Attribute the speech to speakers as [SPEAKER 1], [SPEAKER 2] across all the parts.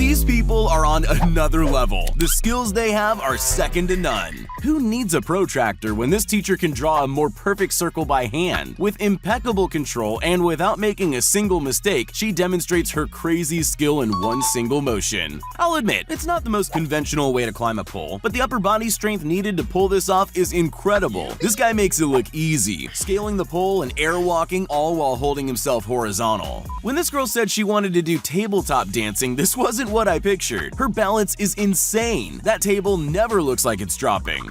[SPEAKER 1] These people are on another level. The skills they have are second to none. Who needs a protractor when this teacher can draw a more perfect circle by hand? With impeccable control and without making a single mistake, she demonstrates her crazy skill in one single motion. I'll admit, it's not the most conventional way to climb a pole, but the upper body strength needed to pull this off is incredible. This guy makes it look easy, scaling the pole and airwalking all while holding himself horizontal. When this girl said she wanted to do tabletop dancing, this wasn't what I pictured. Her balance is insane. That table never looks like it's dropping.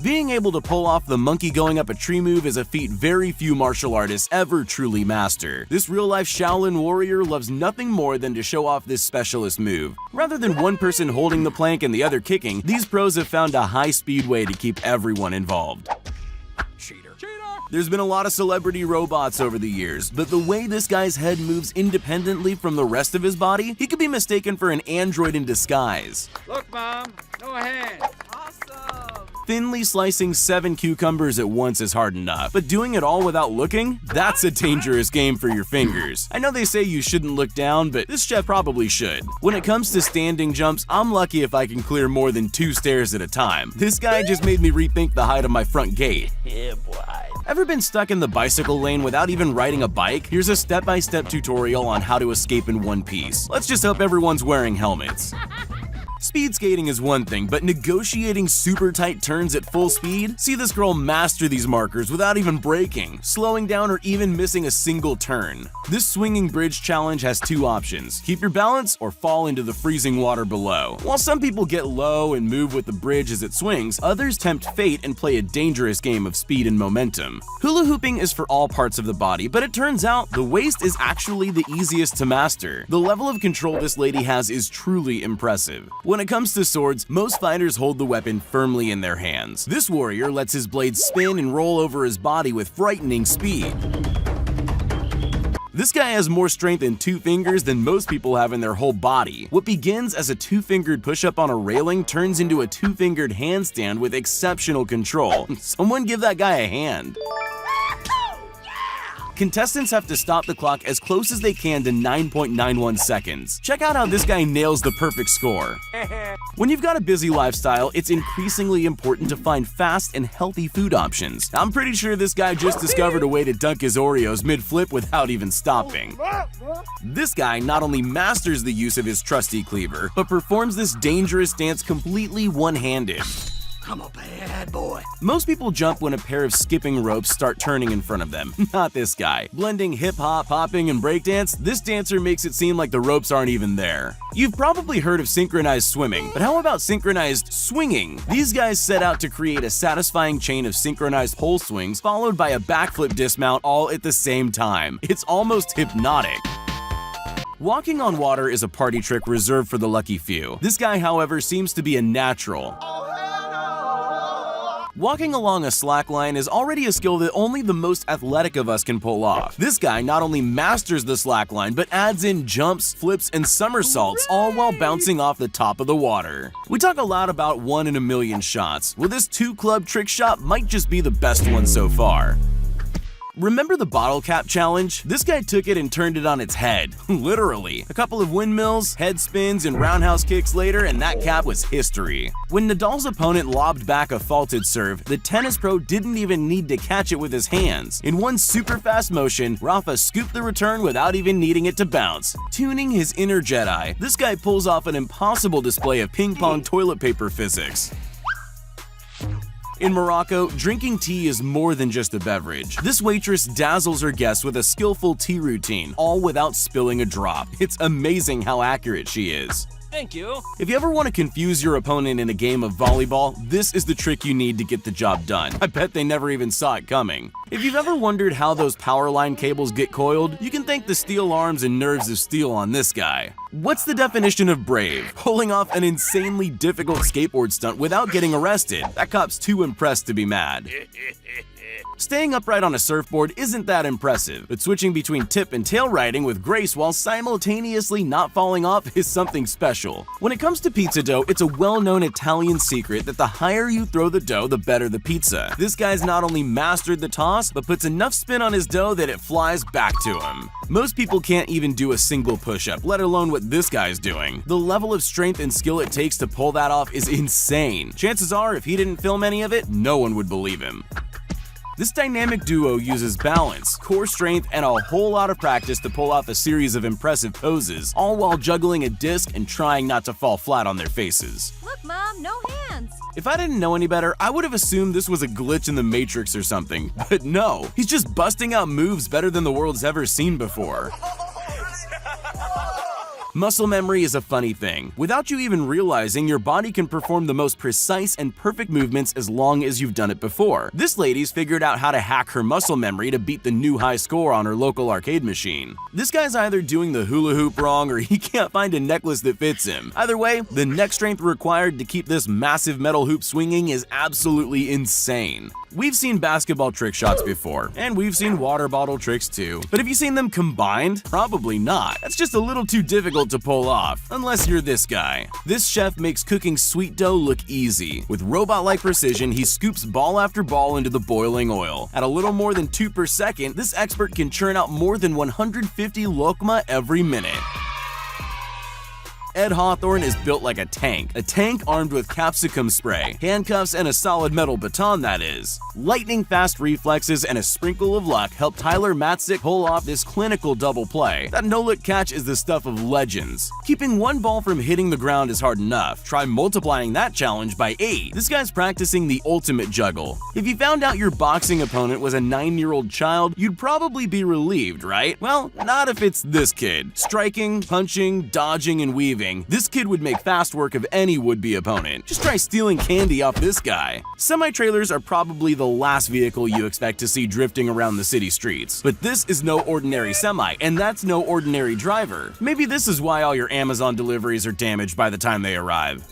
[SPEAKER 1] Being able to pull off the monkey going up a tree move is a feat very few martial artists ever truly master. This real-life Shaolin warrior loves nothing more than to show off this specialist move. Rather than one person holding the plank and the other kicking, these pros have found a high-speed way to keep everyone involved. There's been a lot of celebrity robots over the years, but the way this guy's head moves independently from the rest of his body, he could be mistaken for an android in disguise.
[SPEAKER 2] Look, Mom, no hand.
[SPEAKER 3] Awesome.
[SPEAKER 1] Thinly slicing 7 cucumbers at once is hard enough, but doing it all without looking? That's a dangerous game for your fingers. I know they say you shouldn't look down, but this chef probably should. When it comes to standing jumps, I'm lucky if I can clear more than 2 stairs at a time. This guy just made me rethink the height of my front gate.
[SPEAKER 3] Yeah, boy.
[SPEAKER 1] Ever been stuck in the bicycle lane without even riding a bike? Here's a step-by-step tutorial on how to escape in one piece. Let's just hope everyone's wearing helmets. Speed skating is one thing, but negotiating super tight turns at full speed? See this girl master these markers without even braking, slowing down, or even missing a single turn. This swinging bridge challenge has 2 options: keep your balance or fall into the freezing water below. While some people get low and move with the bridge as it swings, others tempt fate and play a dangerous game of speed and momentum. Hula hooping is for all parts of the body, but it turns out the waist is actually the easiest to master. The level of control this lady has is truly impressive. When it comes to swords, most fighters hold the weapon firmly in their hands. This warrior lets his blade spin and roll over his body with frightening speed. This guy has more strength in 2 fingers than most people have in their whole body. What begins as a 2-fingered push-up on a railing turns into a 2-fingered handstand with exceptional control. Someone give that guy a hand. Contestants have to stop the clock as close as they can to 9.91 seconds. Check out how this guy nails the perfect score. When you've got a busy lifestyle, it's increasingly important to find fast and healthy food options. I'm pretty sure this guy just discovered a way to dunk his Oreos mid-flip without even stopping. This guy not only masters the use of his trusty cleaver, but performs this dangerous dance completely one-handed.
[SPEAKER 3] I'm a bad boy.
[SPEAKER 1] Most people jump when a pair of skipping ropes start turning in front of them. Not this guy. Blending hip-hop, hopping, and breakdance, this dancer makes it seem like the ropes aren't even there. You've probably heard of synchronized swimming, but how about synchronized swinging? These guys set out to create a satisfying chain of synchronized pole swings followed by a backflip dismount all at the same time. It's almost hypnotic. Walking on water is a party trick reserved for the lucky few. This guy, however, seems to be a natural. Walking along a slack line is already a skill that only the most athletic of us can pull off. This guy not only masters the slack line, but adds in jumps, flips, and somersaults, all while bouncing off the top of the water. We talk a lot about 1 in a million shots. Well, this 2-club trick shot might just be the best one so far. Remember the bottle cap challenge? This guy took it and turned it on its head. Literally. A couple of windmills, head spins, and roundhouse kicks later, and that cap was history. When Nadal's opponent lobbed back a faulted serve, the tennis pro didn't even need to catch it with his hands. In one super fast motion, Rafa scooped the return without even needing it to bounce. Tuning his inner Jedi, this guy pulls off an impossible display of ping-pong toilet paper physics. In Morocco, drinking tea is more than just a beverage. This waitress dazzles her guests with a skillful tea routine, all without spilling a drop. It's amazing how accurate she is.
[SPEAKER 3] Thank you.
[SPEAKER 1] If you ever want to confuse your opponent in a game of volleyball, this is the trick you need to get the job done. I bet they never even saw it coming. If you've ever wondered how those power line cables get coiled, you can thank the steel arms and nerves of steel on this guy. What's the definition of brave? Pulling off an insanely difficult skateboard stunt without getting arrested. That cop's too impressed to be mad. Staying upright on a surfboard isn't that impressive, but switching between tip and tail riding with grace while simultaneously not falling off is something special. When it comes to pizza dough, it's a well-known Italian secret that the higher you throw the dough, the better the pizza. This guy's not only mastered the toss, but puts enough spin on his dough that it flies back to him. Most people can't even do a single push-up, let alone what this guy's doing. The level of strength and skill it takes to pull that off is insane. Chances are, if he didn't film any of it, no one would believe him. This dynamic duo uses balance, core strength, and a whole lot of practice to pull off a series of impressive poses, all while juggling a disc and trying not to fall flat on their faces.
[SPEAKER 4] Look, Mom, no hands.
[SPEAKER 1] If I didn't know any better, I would have assumed this was a glitch in the Matrix or something, but no, he's just busting out moves better than the world's ever seen before. Muscle memory is a funny thing. Without you even realizing, your body can perform the most precise and perfect movements as long as you've done it before. This lady's figured out how to hack her muscle memory to beat the new high score on her local arcade machine. This guy's either doing the hula hoop wrong or he can't find a necklace that fits him. Either way, the neck strength required to keep this massive metal hoop swinging is absolutely insane. We've seen basketball trick shots before, and we've seen water bottle tricks too. But have you seen them combined? Probably not. That's just a little too difficult to pull off, unless you're this guy. This chef makes cooking sweet dough look easy. With robot-like precision, he scoops ball after ball into the boiling oil. At a little more than 2 per second, this expert can churn out more than 150 lokma every minute. Ed Hawthorne is built like a tank armed with capsicum spray, handcuffs, and a solid metal baton, that is. Lightning-fast reflexes and a sprinkle of luck help Tyler Matzik pull off this clinical double play. That no-look catch is the stuff of legends. Keeping one ball from hitting the ground is hard enough. Try multiplying that challenge by 8. This guy's practicing the ultimate juggle. If you found out your boxing opponent was a 9-year-old child, you'd probably be relieved, right? Well, not if it's this kid. Striking, punching, dodging, and weaving. This kid would make fast work of any would-be opponent. Just try stealing candy off this guy. Semi-trailers are probably the last vehicle you expect to see drifting around the city streets. But this is no ordinary semi, and that's no ordinary driver. Maybe this is why all your Amazon deliveries are damaged by the time they arrive.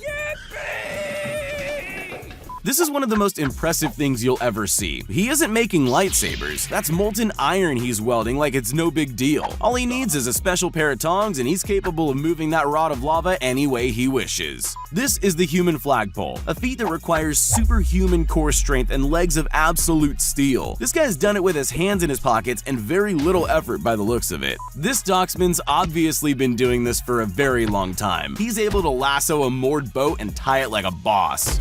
[SPEAKER 1] This is one of the most impressive things you'll ever see. He isn't making lightsabers. That's molten iron he's welding like it's no big deal. All he needs is a special pair of tongs and he's capable of moving that rod of lava any way he wishes. This is the human flagpole, a feat that requires superhuman core strength and legs of absolute steel. This guy's done it with his hands in his pockets and very little effort by the looks of it. This docksman's obviously been doing this for a very long time. He's able to lasso a moored boat and tie it like a boss.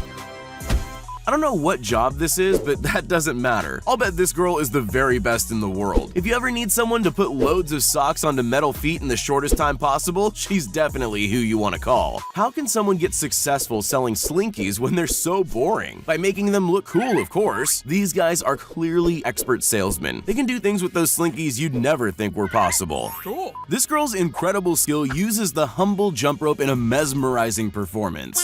[SPEAKER 1] I don't know what job this is, but that doesn't matter. I'll bet this girl is the very best in the world. If you ever need someone to put loads of socks onto metal feet in the shortest time possible, she's definitely who you want to call. How can someone get successful selling slinkies when they're so boring? By making them look cool, of course. These guys are clearly expert salesmen. They can do things with those slinkies you'd never think were possible.
[SPEAKER 2] Cool.
[SPEAKER 1] This girl's incredible skill uses the humble jump rope in a mesmerizing performance.